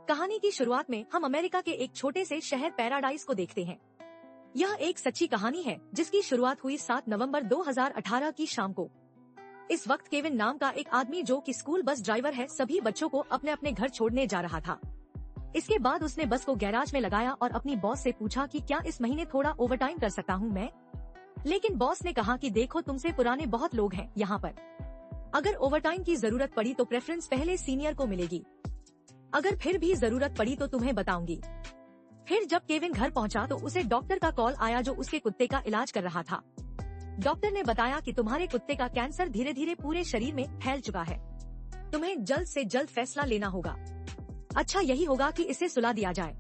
कहानी की शुरुआत में हम अमेरिका के एक छोटे से शहर पैराडाइज को देखते हैं। यह एक सच्ची कहानी है जिसकी शुरुआत हुई 7 नवंबर 2018 की शाम को। इस वक्त केविन नाम का एक आदमी जो कि स्कूल बस ड्राइवर है, सभी बच्चों को अपने अपने घर छोड़ने जा रहा था। इसके बाद उसने बस को गैराज में लगाया और अपनी बॉस से पूछा कि क्या इस महीने थोड़ा ओवरटाइम कर सकता हूँ मैं। लेकिन बॉस ने कहा कि देखो, तुमसे पुराने बहुत लोग हैं यहाँ पर, अगर ओवरटाइम की जरूरत पड़ी तो प्रेफरेंस पहले सीनियर को मिलेगी, अगर फिर भी जरूरत पड़ी तो तुम्हें बताऊंगी। फिर जब केविन घर पहुंचा तो उसे डॉक्टर का कॉल आया जो उसके कुत्ते का इलाज कर रहा था। डॉक्टर ने बताया कि तुम्हारे कुत्ते का कैंसर धीरे धीरे पूरे शरीर में फैल चुका है, तुम्हें जल्द से जल्द फैसला लेना होगा। अच्छा यही होगा कि इसे सुला दिया जाए।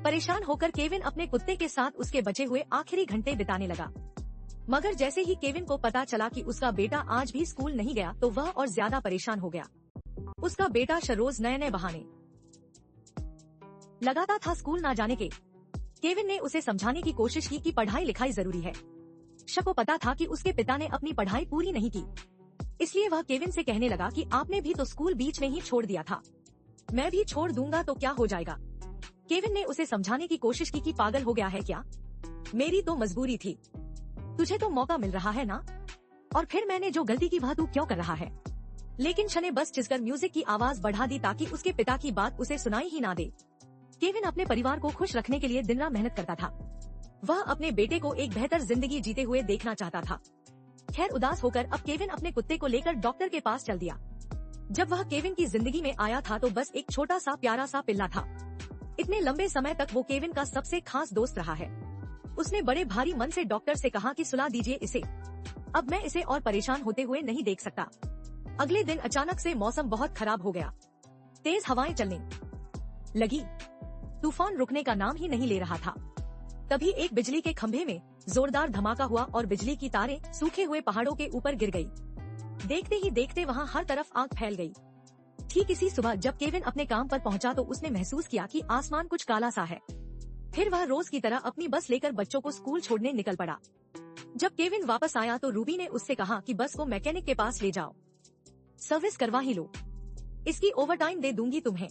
परेशान होकर केविन अपने कुत्ते के साथ उसके बचे हुए आखिरी घंटे बिताने लगा। मगर जैसे ही केविन को पता चला कि उसका बेटा आज भी स्कूल नहीं गया तो वह और ज्यादा परेशान हो गया। उसका बेटा रोज नए नए बहाने लगाता था स्कूल ना जाने के। केविन ने उसे समझाने की कोशिश की कि पढ़ाई लिखाई जरूरी है। को पता था कि उसके पिता ने अपनी पढ़ाई पूरी नहीं की, इसलिए वह केविन से कहने लगा कि आपने भी तो स्कूल बीच में ही छोड़ दिया था, मैं भी छोड़ दूंगा तो क्या हो जाएगा। केविन ने उसे समझाने की कोशिश की कि पागल हो गया है क्या, मेरी तो मजबूरी थी, तुझे तो मौका मिल रहा है ना, और फिर मैंने जो गलती की वह तू क्यों कर रहा है। लेकिन ने बस चिल्लाकर म्यूजिक की आवाज बढ़ा दी ताकि उसके पिता की बात उसे सुनाई ही ना दे। केविन अपने परिवार को खुश रखने के लिए दिन रात मेहनत करता था। वह अपने बेटे को एक बेहतर जिंदगी जीते हुए देखना चाहता था। खैर उदास होकर अब केविन अपने कुत्ते को लेकर डॉक्टर के पास चल दिया। जब वह केविन की जिंदगी में आया था तो बस एक छोटा सा प्यारा सा पिल्ला था। इतने लंबे समय तक वो केविन का सबसे खास दोस्त रहा है। उसने बड़े भारी मन से डॉक्टर से कहा कि सुला दीजिए इसे, अब मैं इसे और परेशान होते हुए नहीं देख सकता। अगले दिन अचानक से मौसम बहुत खराब हो गया, तेज हवाएं चलने लगी, तूफान रुकने का नाम ही नहीं ले रहा था। तभी एक बिजली के खंभे में जोरदार धमाका हुआ और बिजली की तारें सूखे हुए पहाड़ों के ऊपर गिर गई। देखते ही देखते वहाँ हर तरफ आग फैल गई। ठीक इसी सुबह जब केविन अपने काम पर पहुँचा तो उसने महसूस किया कि आसमान कुछ काला सा है। फिर वह रोज की तरह अपनी बस लेकर बच्चों को स्कूल छोड़ने निकल पड़ा। जब केविन वापस आया तो रूबी ने उससे कहा कि बस को मैकेनिक के पास ले जाओ, सर्विस करवा ही लो, इसकी ओवरटाइम दे दूंगी तुम्हें।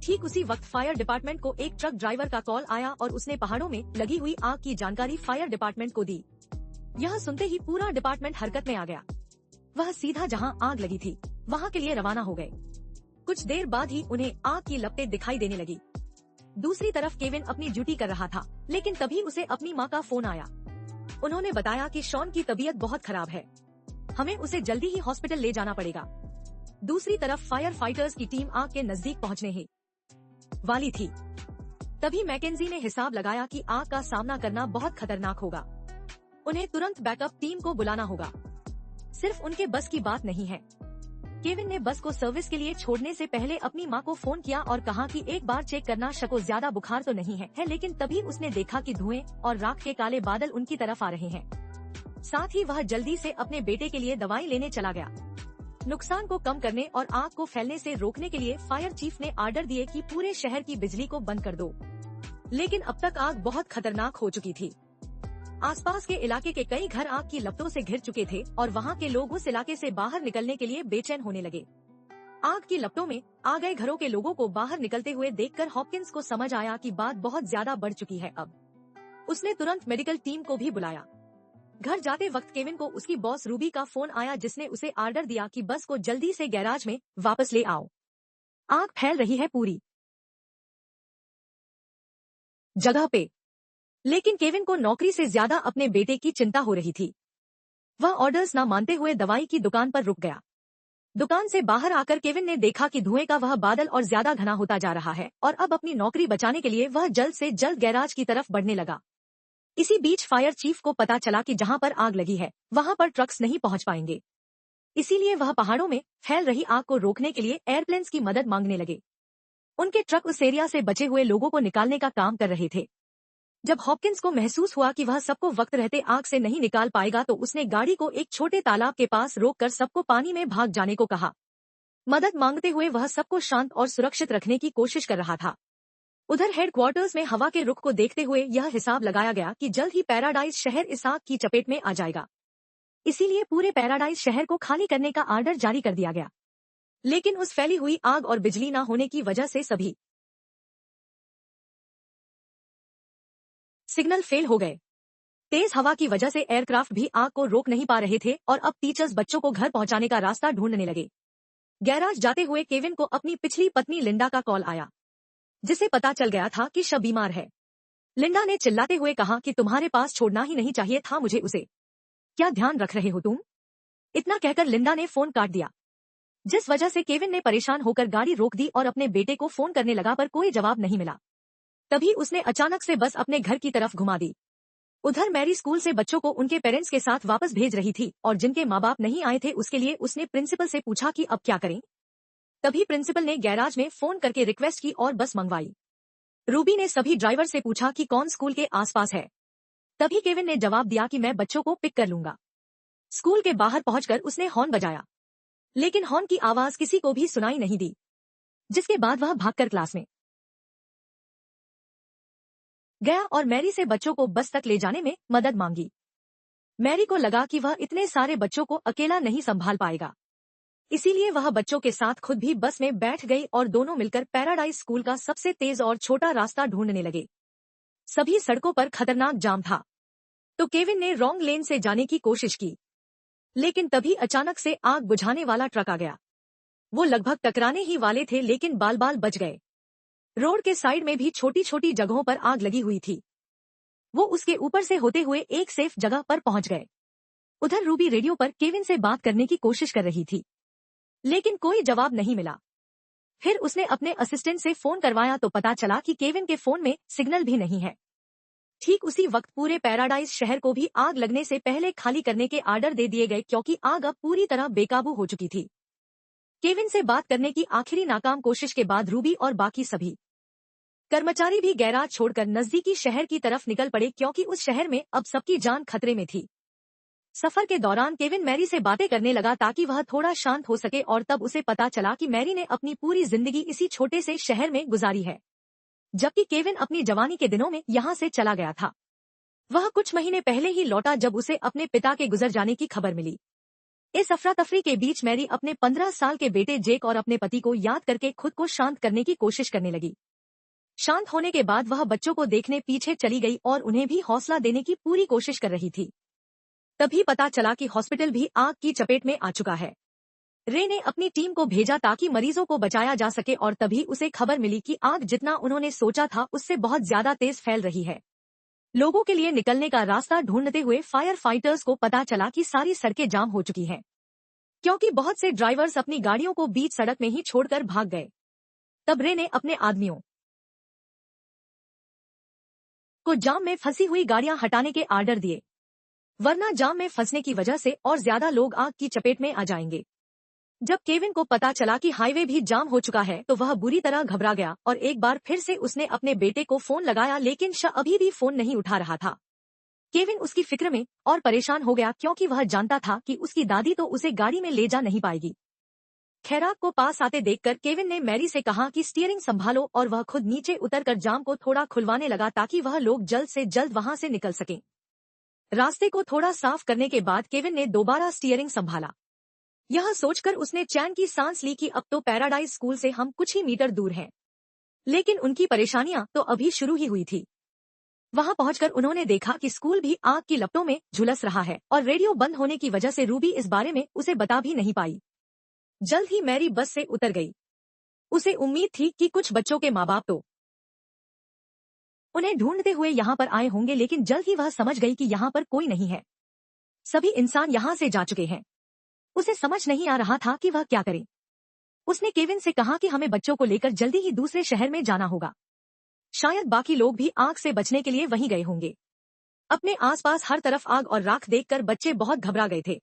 ठीक उसी वक्त फायर डिपार्टमेंट को एक ट्रक ड्राइवर का कॉल आया और उसने पहाड़ों में लगी हुई आग की जानकारी फायर डिपार्टमेंट को दी। यह सुनते ही पूरा डिपार्टमेंट हरकत में आ गया। वह सीधा जहां आग लगी थी वहां के लिए रवाना हो गए। कुछ देर बाद ही उन्हें आग की लपटें दिखाई देने लगी। दूसरी तरफ केविन अपनी ड्यूटी कर रहा था, लेकिन तभी उसे अपनी माँ का फोन आया। उन्होंने बताया कि शॉन की तबीयत बहुत खराब है, हमें उसे जल्दी ही हॉस्पिटल ले जाना पड़ेगा। दूसरी तरफ फायर फाइटर्स की टीम आग के नजदीक पहुंचने ही वाली थी। तभी मैकेंजी ने हिसाब लगाया कि आग का सामना करना बहुत खतरनाक होगा, उन्हें तुरंत बैकअप टीम को बुलाना होगा। सिर्फ उनके बस की बात नहीं है। केविन ने बस को सर्विस के लिए छोड़ने से पहले अपनी माँ को फोन किया और कहा कि एक बार चेक करना, शको ज्यादा बुखार तो नहीं है। लेकिन तभी उसने देखा कि धुएं और राख के काले बादल उनकी तरफ आ रहे हैं। साथ ही वह जल्दी से अपने बेटे के लिए दवाई लेने चला गया। नुकसान को कम करने और आग को फैलने से रोकने के लिए फायर चीफ ने आर्डर दिए कि पूरे शहर की बिजली को बंद कर दो। लेकिन अब तक आग बहुत खतरनाक हो चुकी थी। आसपास के इलाके के कई घर आग की लपटों से घिर चुके थे और वहाँ के लोग उस इलाके से बाहर निकलने के लिए बेचैन होने लगे। आग की लपटों में आ गए घरों के लोगों को बाहर निकलते हुए देखकर हॉपकिंस को समझ आया कि बात बहुत ज्यादा बढ़ चुकी है। अब उसने तुरंत मेडिकल टीम को भी बुलाया। घर जाते वक्त केविन को उसकी बॉस रूबी का फोन आया जिसने उसे आर्डर दिया कि बस को जल्दी से गैराज में वापस ले आओ, आग फैल रही है पूरी जगह पे। लेकिन केविन को नौकरी से ज्यादा अपने बेटे की चिंता हो रही थी। वह ऑर्डर्स न मानते हुए दवाई की दुकान पर रुक गया। दुकान से बाहर आकर केविन ने देखा कि धुएं का वह बादल और ज्यादा घना होता जा रहा है और अब अपनी नौकरी बचाने के लिए वह जल्द से जल्द गैराज की तरफ बढ़ने लगा। इसी बीच फायर चीफ को पता चला कि जहां पर आग लगी है वहां पर ट्रक्स नहीं पहुंच पाएंगे, इसीलिए वह पहाड़ों में फैल रही आग को रोकने के लिए एयरप्लेन्स की मदद मांगने लगे। उनके ट्रक उस एरिया से बचे हुए लोगों को निकालने का काम कर रहे थे। जब हॉपकिंस को महसूस हुआ कि वह सबको वक्त रहते आग से नहीं निकाल पाएगा तो उसने गाड़ी को एक छोटे तालाब के पास रोककर सबको पानी में भाग जाने को कहा। मदद मांगते हुए वह सबको शांत और सुरक्षित रखने की कोशिश कर रहा था। उधर हेडक्वार्टर्स में हवा के रुख को देखते हुए यह हिसाब लगाया गया कि जल्द ही पैराडाइज शहर इस आग की चपेट में आ जाएगा, इसीलिए पूरे पैराडाइज शहर को खाली करने का आर्डर जारी कर दिया गया। लेकिन उस फैली हुई आग और बिजली न होने की वजह से सभी सिग्नल फेल हो गए। तेज हवा की वजह से एयरक्राफ्ट भी आग को रोक नहीं पा रहे थे और अब टीचर्स बच्चों को घर पहुंचाने का रास्ता ढूंढने लगे। गैराज जाते हुए केविन को अपनी पिछली पत्नी लिंडा का कॉल आया, जिसे पता चल गया था कि शव बीमार है। लिंडा ने चिल्लाते हुए कहा कि तुम्हारे पास छोड़ना ही नहीं चाहिए था मुझे उसे। क्या ध्यान रख रहे हो तुम? इतना कहकर लिंडा ने फोन काट दिया, जिस वजह से केविन ने परेशान होकर गाड़ी रोक दी और अपने बेटे को फोन करने लगा पर कोई जवाब नहीं मिला। तभी उसने अचानक से बस अपने घर की तरफ घुमा दी। उधर मैरी स्कूल से बच्चों को उनके पेरेंट्स के साथ वापस भेज रही थी और जिनके माँ बाप नहीं आए थे उसके लिए उसने प्रिंसिपल से पूछा कि अब क्या करें। तभी प्रिंसिपल ने गैराज में फोन करके रिक्वेस्ट की और बस मंगवाई। रूबी ने सभी ड्राइवर से पूछा कि कौन स्कूल के आसपास है। तभी केविन ने जवाब दिया कि मैं बच्चों को पिक कर लूंगा। स्कूल के बाहर पहुंचकर उसने हॉर्न बजाया, लेकिन हॉर्न की आवाज किसी को भी सुनाई नहीं दी, जिसके बाद वह भागकर क्लास में गया और मैरी से बच्चों को बस तक ले जाने में मदद मांगी। मैरी को लगा कि वह इतने सारे बच्चों को अकेला नहीं संभाल पाएगा, इसीलिए वह बच्चों के साथ खुद भी बस में बैठ गई और दोनों मिलकर पैराडाइज स्कूल का सबसे तेज और छोटा रास्ता ढूंढने लगे। सभी सड़कों पर खतरनाक जाम था, तो केविन ने रॉन्ग लेन से जाने की कोशिश की, लेकिन तभी अचानक से आग बुझाने वाला ट्रक आ गया। वो लगभग टकराने ही वाले थे लेकिन बाल बाल बच गए। रोड के साइड में भी छोटी छोटी जगहों पर आग लगी हुई थी। वो उसके ऊपर से होते हुए एक सेफ जगह पर पहुंच गए। उधर रूबी रेडियो पर केविन से बात करने की कोशिश कर रही थी, लेकिन कोई जवाब नहीं मिला। फिर उसने अपने असिस्टेंट से फोन करवाया तो पता चला कि केविन के फोन में सिग्नल भी नहीं है। ठीक उसी वक्त पूरे पैराडाइज शहर को भी आग लगने से पहले खाली करने के आर्डर दे दिए गए, क्योंकि आग अब पूरी तरह बेकाबू हो चुकी थी। केविन से बात करने की आखिरी नाकाम कोशिश के बाद रूबी और बाकी सभी कर्मचारी भी गैराज छोड़कर नजदीकी शहर की तरफ निकल पड़े, क्योंकि उस शहर में अब सबकी जान खतरे में थी। सफर के दौरान केविन मैरी से बातें करने लगा ताकि वह थोड़ा शांत हो सके और तब उसे पता चला कि मैरी ने अपनी पूरी जिंदगी इसी छोटे से शहर में गुजारी है, जबकि केविन अपनी जवानी के दिनों में यहाँ से चला गया था। वह कुछ महीने पहले ही लौटा जब उसे अपने पिता के गुजर जाने की खबर मिली। इस अफरा तफरी के बीच मैरी अपने 15 साल के बेटे जेक और अपने पति को याद करके खुद को शांत करने की कोशिश करने लगी। शांत होने के बाद वह बच्चों को देखने पीछे चली गई और उन्हें भी हौसला देने की पूरी कोशिश कर रही थी। तभी पता चला कि हॉस्पिटल भी आग की चपेट में आ चुका है। रे ने अपनी टीम को भेजा ताकि मरीजों को बचाया जा सके और तभी उसे खबर मिली कि आग जितना उन्होंने सोचा था उससे बहुत ज्यादा तेज फैल रही है। लोगों के लिए निकलने का रास्ता ढूंढते हुए फायर फाइटर्स को पता चला कि सारी सड़कें जाम हो चुकी हैं, क्योंकि बहुत से ड्राइवर्स अपनी गाड़ियों को बीच सड़क में ही छोड़कर भाग गए। तब रे ने अपने आदमियों को जाम में फंसी हुई गाड़ियां हटाने के आर्डर दिए, वरना जाम में फंसने की वजह से और ज्यादा लोग आग की चपेट में आ जाएंगे। जब केविन को पता चला कि हाईवे भी जाम हो चुका है तो वह बुरी तरह घबरा गया और एक बार फिर से उसने अपने बेटे को फोन लगाया, लेकिन शाह अभी भी फोन नहीं उठा रहा था। केविन उसकी फिक्र में और परेशान हो गया, क्योंकि वह जानता था कि उसकी दादी तो उसे गाड़ी में ले जा नहीं पाएगी। खैराक को पास आते देखकर केविन ने मैरी से कहा कि स्टीयरिंग संभालो और वह खुद नीचे उतरकर जाम को थोड़ा खुलवाने लगा ताकि वह लोग जल्द से जल्द वहां से निकल सकें। रास्ते को थोड़ा साफ करने के बाद केविन ने दोबारा स्टीयरिंग संभाला। यह सोचकर उसने चैन की सांस ली कि अब तो पैराडाइज स्कूल से हम कुछ ही मीटर दूर हैं। लेकिन उनकी परेशानियां तो अभी शुरू ही हुई थी। वहां पहुंचकर उन्होंने देखा कि स्कूल भी आग की लपटों में झुलस रहा है और रेडियो बंद होने की वजह से रूबी इस बारे में उसे बता भी नहीं पाई। जल्द ही मैरी बस से उतर गई। उसे उम्मीद थी कि कुछ बच्चों के माँ बाप तो उन्हें ढूंढते हुए यहाँ पर आए होंगे, लेकिन जल्द ही वह समझ गई कि यहाँ पर कोई नहीं है। सभी इंसान यहाँ से जा चुके हैं। उसे समझ नहीं आ रहा था कि वह क्या करे। उसने केविन से कहा कि हमें बच्चों को लेकर जल्दी ही दूसरे शहर में जाना होगा। शायद बाकी लोग भी आग से बचने के लिए वहीं गए होंगे। अपने आसपास हर तरफ आग और राख देखकर बच्चे बहुत घबरा गए थे।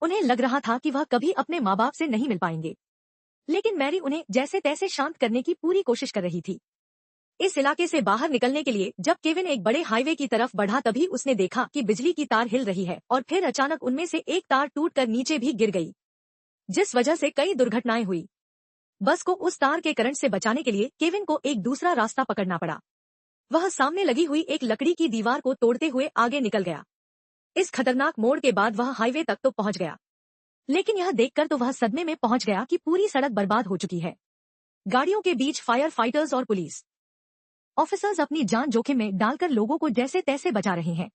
उन्हें लग रहा था कि वह कभी अपने माँ बाप से नहीं मिल पाएंगे, लेकिन मैरी उन्हें जैसे तैसे शांत करने की पूरी कोशिश कर रही थी। इस इलाके से बाहर निकलने के लिए जब केविन एक बड़े हाईवे की तरफ बढ़ा तभी उसने देखा कि बिजली की तार हिल रही है और फिर अचानक उनमें से एक तार टूटकर नीचे भी गिर गई, जिस वजह से कई दुर्घटनाएं हुई। बस को उस तार के करंट से बचाने के लिए केविन को एक दूसरा रास्ता पकड़ना पड़ा। वह सामने लगी हुई एक लकड़ी की दीवार को तोड़ते हुए आगे निकल गया। इस खतरनाक मोड़ के बाद वह हाईवे तक तो पहुंच गया, लेकिन यह देखकर तो वह सदमे में पहुंच गया कि पूरी सड़क बर्बाद हो चुकी है। गाड़ियों के बीच फायर फाइटर्स और पुलिस ऑफिसर्स अपनी जान जोखिम में डालकर लोगों को जैसे तैसे बचा रहे हैं।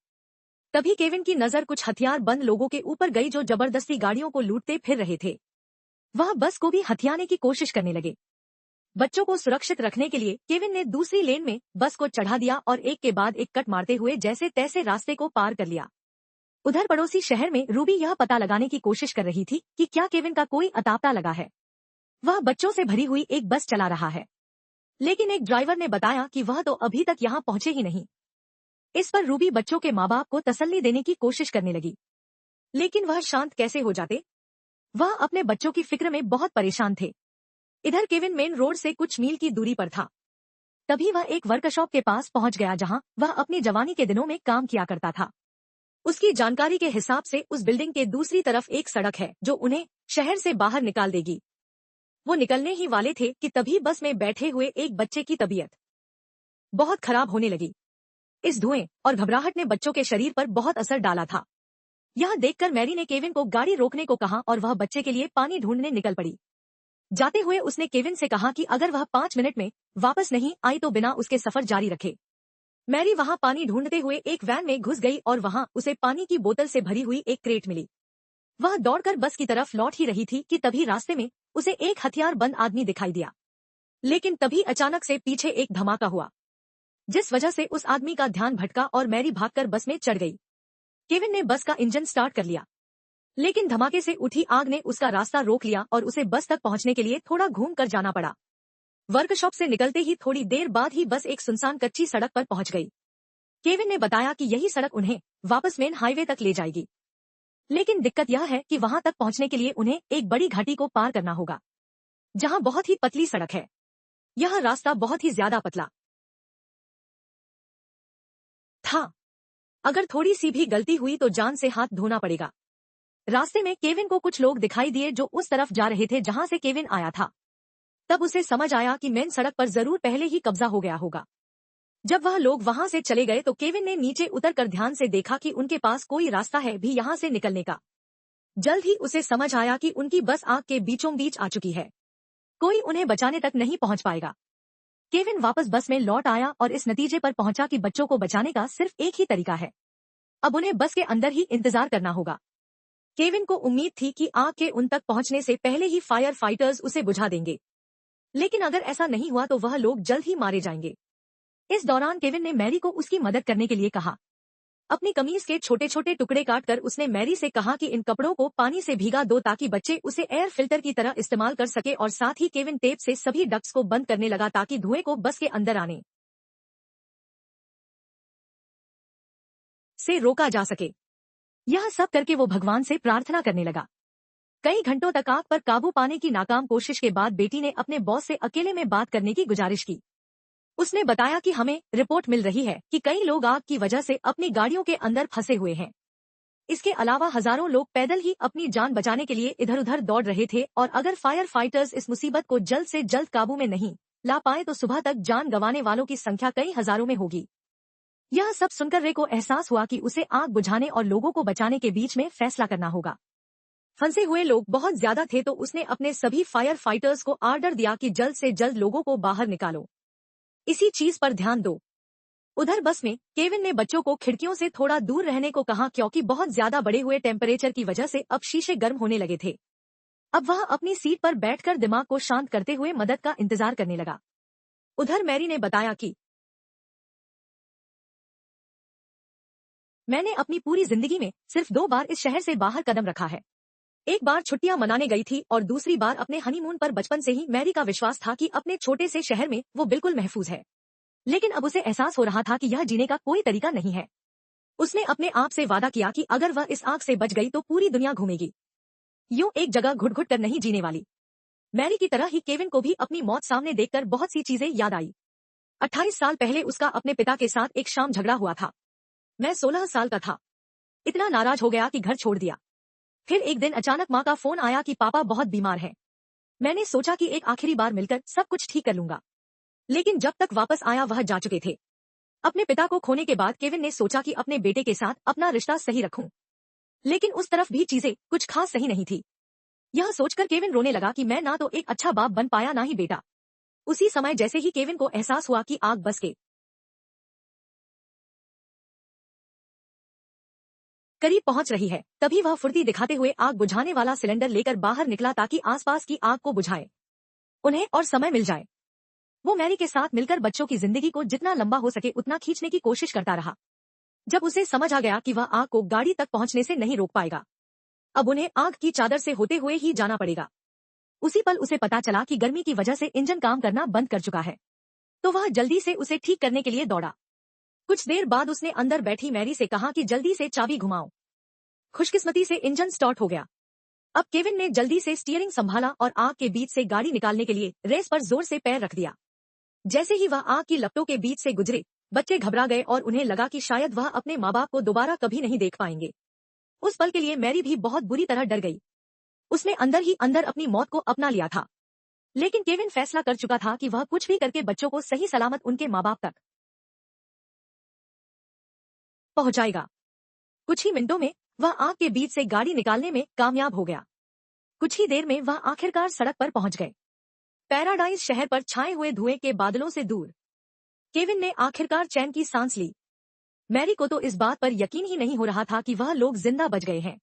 तभी केविन की नजर कुछ हथियार बंद लोगों के ऊपर गई जो जबरदस्ती गाड़ियों को लूटते फिर रहे थे। वह बस को भी हथियाने की कोशिश करने लगे। बच्चों को सुरक्षित रखने के लिए केविन ने दूसरी लेन में बस को चढ़ा दिया और एक के बाद एक कट मारते हुए जैसे तैसे रास्ते को पार कर लिया। उधर पड़ोसी शहर में रूबी यह पता लगाने की कोशिश कर रही थी कि क्या केविन का कोई अतापता लगा है। वह बच्चों से भरी हुई एक बस चला रहा है, लेकिन एक ड्राइवर ने बताया कि वह तो अभी तक यहाँ पहुंचे ही नहीं। इस पर रूबी बच्चों के माँ बाप को तसल्ली देने की कोशिश करने लगी, लेकिन वह शांत कैसे हो जाते। वह अपने बच्चों की फिक्र में बहुत परेशान थे। इधर केविन मेन रोड से कुछ मील की दूरी पर था। तभी वह एक वर्कशॉप के पास पहुंच गया जहां वह अपनी जवानी के दिनों में काम किया करता था। उसकी जानकारी के हिसाब से उस बिल्डिंग के दूसरी तरफ एक सड़क है जो उन्हें शहर से बाहर निकाल देगी। वो निकलने ही वाले थे कि तभी बस में बैठे हुए एक बच्चे की तबीयत बहुत खराब होने लगी। इस धुएं और घबराहट ने बच्चों के शरीर पर बहुत असर डाला था। यह देखकर मैरी ने केविन को गाड़ी रोकने को कहा और वह बच्चे के लिए पानी ढूंढने निकल पड़ी। जाते हुए उसने केविन से कहा कि अगर वह 5 मिनट में वापस नहीं आई तो बिना उसके सफर जारी रखे। मैरी वहां पानी ढूंढते हुए एक वैन में घुस गई और वहां उसे पानी की बोतल से भरी हुई एक क्रेट मिली। वह दौड़कर बस की तरफ लौट ही रही थी कि तभी रास्ते में उसे एक हथियार बंद आदमी दिखाई दिया। लेकिन तभी अचानक से पीछे एक धमाका हुआ, जिस वजह से उस आदमी का ध्यान भटका और मैरी भागकर बस में चढ़ गई। केविन ने बस का इंजन स्टार्ट कर लिया, लेकिन धमाके से उठी आग ने उसका रास्ता रोक लिया और उसे बस तक पहुंचने के लिए थोड़ा घूम कर जाना पड़ा। वर्कशॉप से निकलते ही थोड़ी देर बाद ही बस एक सुनसान कच्ची सड़क पर पहुंच गई। केविन ने बताया कि यही सड़क उन्हें वापस मेन हाईवे तक ले जाएगी, लेकिन दिक्कत यह है कि वहां तक पहुंचने के लिए उन्हें एक बड़ी घाटी को पार करना होगा, जहां बहुत ही पतली सड़क है। यह रास्ता बहुत ही ज्यादा पतला था। अगर थोड़ी सी भी गलती हुई तो जान से हाथ धोना पड़ेगा। रास्ते में केविन को कुछ लोग दिखाई दिए जो उस तरफ जा रहे थे जहां से केविन आया था। तब उसे समझ आया कि मेन सड़क पर जरूर पहले ही कब्जा हो गया होगा। जब वह लोग वहां से चले गए तो केविन ने नीचे उतरकर ध्यान से देखा कि उनके पास कोई रास्ता है भी यहां से निकलने का। जल्द ही उसे समझ आया कि उनकी बस आग के बीचों बीच आ चुकी है, कोई उन्हें बचाने तक नहीं पहुंच पाएगा। केविन वापस बस में लौट आया और इस नतीजे पर पहुंचा कि बच्चों को बचाने का सिर्फ एक ही तरीका है, अब उन्हें बस के अंदर ही इंतजार करना होगा। केविन को उम्मीद थी कि आग के उन तक पहुंचने से पहले ही फायर फाइटर्स उसे बुझा देंगे, लेकिन अगर ऐसा नहीं हुआ तो वह लोग जल्द ही मारे जाएंगे। इस दौरान केविन ने मैरी को उसकी मदद करने के लिए कहा। अपनी कमीज के छोटे छोटे टुकड़े काटकर उसने मैरी से कहा कि इन कपड़ों को पानी से भीगा दो ताकि बच्चे उसे एयर फिल्टर की तरह इस्तेमाल कर सके, और साथ ही केविन टेप से सभी डक्ट्स को बंद करने लगा ताकि धुएं को बस के अंदर आने से रोका जा सके। यह सब करके वो भगवान से प्रार्थना करने लगा। कई घंटों तक आग पर काबू पाने की नाकाम कोशिश के बाद बेटी ने अपने बॉस से अकेले में बात करने की गुजारिश की। उसने बताया कि हमें रिपोर्ट मिल रही है कि कई लोग आग की वजह से अपनी गाड़ियों के अंदर फंसे हुए हैं। इसके अलावा हजारों लोग पैदल ही अपनी जान बचाने के लिए इधर उधर दौड़ रहे थे, और अगर फायर फाइटर्स इस मुसीबत को जल्द से जल्द काबू में नहीं ला पाए तो सुबह तक जान गंवाने वालों की संख्या कई हजारों में होगी। यह सब सुनकर रे को एहसास हुआ कि उसे आग बुझाने और लोगों को बचाने के बीच में फैसला करना होगा। फंसे हुए लोग बहुत ज्यादा थे तो उसने अपने सभी फायर फाइटर्स को ऑर्डर दिया कि जल्द से जल्द लोगों को बाहर निकालो, इसी चीज पर ध्यान दो। उधर बस में केविन ने बच्चों को खिड़कियों से थोड़ा दूर रहने को कहा क्योंकि बहुत ज्यादा बढ़े हुए टेम्परेचर की वजह से अब शीशे गर्म होने लगे थे। अब वह अपनी सीट पर बैठकर दिमाग को शांत करते हुए मदद का इंतजार करने लगा। उधर मैरी ने बताया कि मैंने अपनी पूरी जिंदगी में सिर्फ 2 बार इस शहर से बाहर कदम रखा है। एक बार छुट्टियां मनाने गई थी और दूसरी बार अपने हनीमून पर। बचपन से ही मैरी का विश्वास था कि अपने छोटे से शहर में वो बिल्कुल महफूज है, लेकिन अब उसे एहसास हो रहा था कि यह जीने का कोई तरीका नहीं है। उसने अपने आप से वादा किया कि अगर वह इस आग से बच गई तो पूरी दुनिया घूमेगी, यूं एक जगह घुट घुट कर नहीं जीने वाली। मैरी की तरह ही केविन को भी अपनी मौत सामने देखकर बहुत सी चीजें याद आई। 28 साल पहले उसका अपने पिता के साथ एक शाम झगड़ा हुआ था। मैं 16 साल का था, इतना नाराज हो गया कि घर छोड़ दिया। फिर एक दिन अचानक माँ का फोन आया कि पापा बहुत बीमार हैं। मैंने सोचा कि एक आखिरी बार मिलकर सब कुछ ठीक कर लूंगा, लेकिन जब तक वापस आया वह जा चुके थे। अपने पिता को खोने के बाद केविन ने सोचा कि अपने बेटे के साथ अपना रिश्ता सही रखूं, लेकिन उस तरफ भी चीजें कुछ खास सही नहीं थी। यह सोचकर केविन रोने लगा कि मैं ना तो एक अच्छा बाप बन पाया ना ही बेटा। उसी समय जैसे ही केविन को एहसास हुआ कि आग बस के करीब पहुंच रही है, तभी वह फुर्ती दिखाते हुए आग बुझाने वाला सिलेंडर लेकर बाहर निकला ताकि आसपास की आग को बुझाए उन्हें और समय मिल जाए। वो मैरी के साथ मिलकर बच्चों की जिंदगी को जितना लंबा हो सके उतना खींचने की कोशिश करता रहा। जब उसे समझ आ गया कि वह आग को गाड़ी तक पहुंचने से नहीं रोक पाएगा, अब उन्हें आग की चादर से होते हुए ही जाना पड़ेगा। उसी पल उसे पता चला कि गर्मी की वजह से इंजन काम करना बंद कर चुका है, तो वह जल्दी से उसे ठीक करने के लिए दौड़ा। कुछ देर बाद उसने अंदर बैठी मैरी से कहा कि जल्दी से चाबी घुमाओ। खुशकिस्मती से इंजन स्टार्ट हो गया। अब केविन ने जल्दी से स्टीयरिंग संभाला और आग के बीच से गाड़ी निकालने के लिए रेस पर जोर से पैर रख दिया। जैसे ही वह आग की लपटों के बीच से गुजरे, बच्चे घबरा गए और उन्हें लगा कि शायद वह अपने माँ बाप को दोबारा कभी नहीं देख पाएंगे। उस पल के लिए मैरी भी बहुत बुरी तरह डर गई। उसने अंदर ही अंदर अपनी मौत को अपना लिया था, लेकिन केविन फैसला कर चुका था कि वह कुछ भी करके बच्चों को सही सलामत उनके माँ बाप तक पहुंचाएगा। कुछ ही मिनटों में वह आग के बीच से गाड़ी निकालने में कामयाब हो गया। कुछ ही देर में वह आखिरकार सड़क पर पहुंच गए, पैराडाइज शहर पर छाए हुए धुएं के बादलों से दूर। केविन ने आखिरकार चैन की सांस ली। मैरी को तो इस बात पर यकीन ही नहीं हो रहा था कि वह लोग जिंदा बच गए हैं।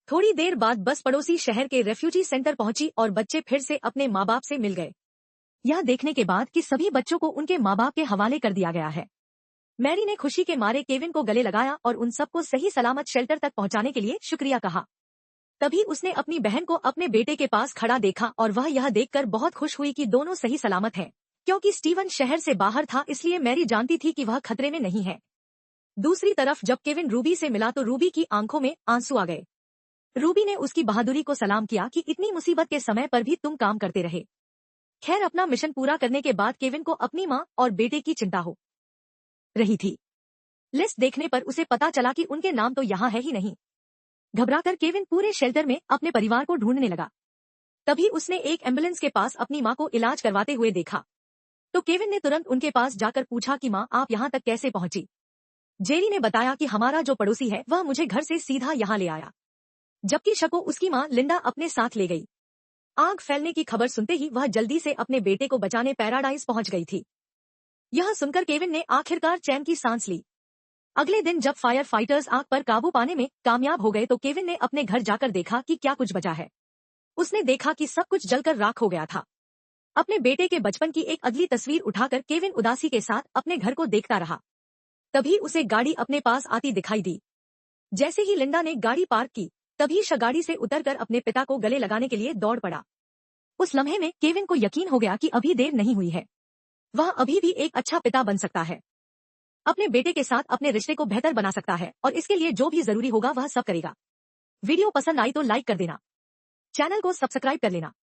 थोड़ी देर बाद बस पड़ोसी शहर के रेफ्यूजी सेंटर पहुंची और बच्चे फिर से अपने माँ बाप से मिल गए। यह देखने के बाद कि सभी बच्चों को उनके माँ बाप के हवाले कर दिया गया है, मैरी ने खुशी के मारे केविन को गले लगाया और उन सबको सही सलामत शेल्टर तक पहुंचाने के लिए शुक्रिया कहा। तभी उसने अपनी बहन को अपने बेटे के पास खड़ा देखा और वह यह देखकर बहुत खुश हुई कि दोनों सही सलामत हैं। क्योंकि स्टीवन शहर से बाहर था, इसलिए मैरी जानती थी कि वह खतरे में नहीं है। दूसरी तरफ जब केविन रूबी से मिला तो रूबी की आंखों में आंसू आ गए। रूबी ने उसकी बहादुरी को सलाम किया कि इतनी मुसीबत के समय पर भी तुम काम करते रहे। खैर, अपना मिशन पूरा करने के बाद केविन को अपनी माँ और बेटे की चिंता हो रही थी। लिस्ट देखने पर उसे पता चला कि उनके नाम तो यहाँ है ही नहीं। घबराकर केविन पूरे शेल्टर में अपने परिवार को ढूंढने लगा। तभी उसने एक एम्बुलेंस के पास अपनी माँ को इलाज करवाते हुए देखा, तो केविन ने तुरंत उनके पास जाकर पूछा कि माँ, आप यहाँ तक कैसे पहुंची। जेरी ने बताया कि हमारा जो पड़ोसी है वह मुझे घर से सीधा यहाँ ले आया, जबकि शको उसकी माँ लिंडा अपने साथ ले गई। आग फैलने की खबर सुनते ही वह जल्दी से अपने बेटे को बचाने पैराडाइज पहुंच गई थी। यह सुनकर केविन ने आखिरकार चैन की सांस ली। अगले दिन जब फायर फाइटर्स आग पर काबू पाने में कामयाब हो गए तो केविन ने अपने घर जाकर देखा कि क्या कुछ बचा है। उसने देखा कि सब कुछ जलकर राख हो गया था। अपने बेटे के बचपन की एक अगली तस्वीर उठाकर केविन उदासी के साथ अपने घर को देखता रहा। तभी उसे गाड़ी अपने पास आती दिखाई दी। जैसे ही लिंडा ने गाड़ी पार्क की, तभी गाड़ी से उतरकर अपने पिता को गले लगाने के लिए दौड़ पड़ा। उस लम्हे में केविन को यकीन हो गया कि अभी देर नहीं हुई है, वह अभी भी एक अच्छा पिता बन सकता है, अपने बेटे के साथ अपने रिश्ते को बेहतर बना सकता है और इसके लिए जो भी जरूरी होगा वह सब करेगा। वीडियो पसंद आई तो लाइक कर देना, चैनल को सब्सक्राइब कर लेना।